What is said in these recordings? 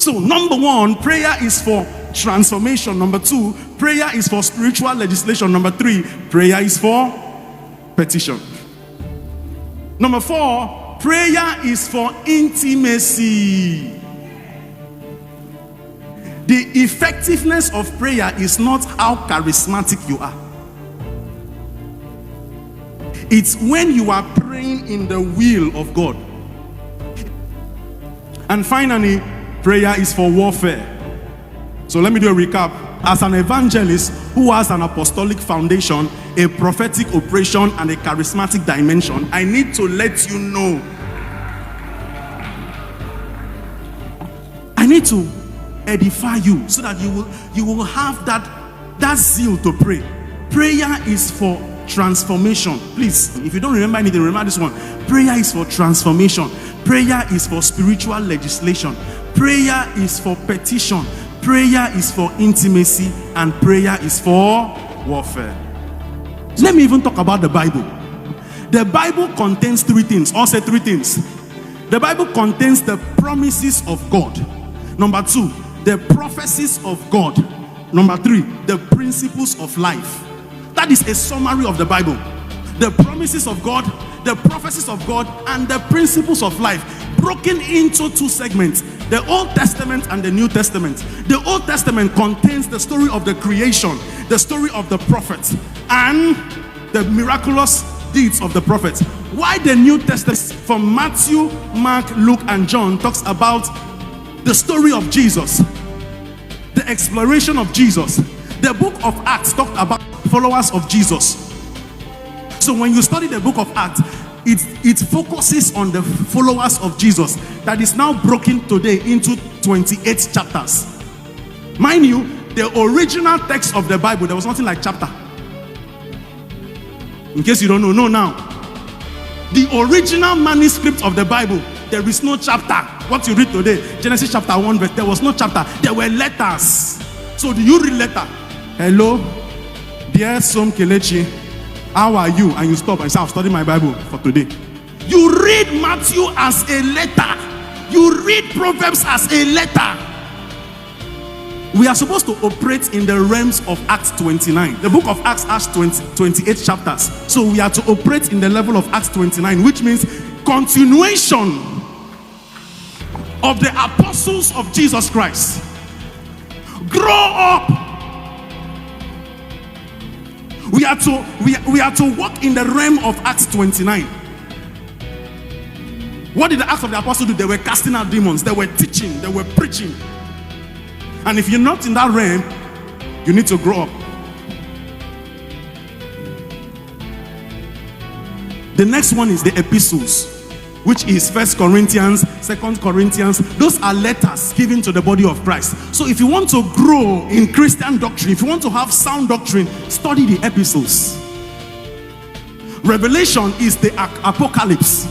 So number one, prayer is for transformation. Number two, prayer is for spiritual legislation. Number three, prayer is for petition. Number four, prayer is for intimacy. The effectiveness of prayer is not how charismatic you are. It's when you are praying in the will of God. And finally, prayer is for warfare. So let me do a recap. As an evangelist who has an apostolic foundation, a prophetic operation, and a charismatic dimension, I need to let you know. I need to edify you so that you will have that zeal to pray. Prayer is for transformation. Please, if you don't remember anything, remember this one. Prayer is for transformation. Prayer is for spiritual legislation. Prayer is for petition. Prayer is for intimacy, and prayer is for warfare. Let me even talk about the Bible. The Bible contains three things. I'll say three things. The Bible contains the promises of God. Number two, the prophecies of God. Number three, the principles of life. That is a summary of the Bible. The promises of God, the prophecies of God, and the principles of life, broken into two segments: the Old Testament and the New Testament. The Old Testament contains the story of the creation, the story of the prophets, and the miraculous deeds of the prophets. Why the New Testament from Matthew, Mark, Luke, and John talks about the story of Jesus, the exploration of Jesus. The book of Acts talked about followers of Jesus. So when you study the book of Acts, it focuses on the followers of Jesus, that is now broken today into 28 chapters. Mind you, the original text of the Bible, there was nothing like chapter. In case you don't know now, the original manuscript of the Bible, there is no chapter. What you read today, Genesis chapter 1 verse, there was no chapter. There were letters. So do you read letter? Hello, dear Som Kelechi, how are you? And you stop and say, I'll study my Bible for today. You read Matthew as a letter. You read Proverbs as a letter. We are supposed to operate in the realms of Acts 29. The book of Acts has 28 chapters. So we are to operate in the level of Acts 29, which means continuation of the apostles of Jesus Christ. Grow up. We are to walk in the realm of Acts 29. What did the Acts of the Apostles do? They were casting out demons. They were teaching. They were preaching. And if you're not in that realm, you need to grow up. The next one is the epistles, which is 1 Corinthians, 2 Corinthians. Those are letters given to the body of Christ. So if you want to grow in Christian doctrine, if you want to have sound doctrine, study the epistles. Revelation is the apocalypse,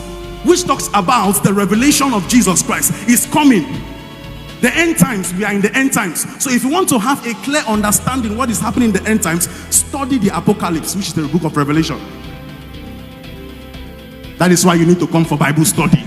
which talks about the revelation of Jesus Christ is coming. The end times, we are in the end times. So if you want to have a clear understanding what is happening in the end times, study the apocalypse, which is the book of Revelation. That is why you need to come for Bible study.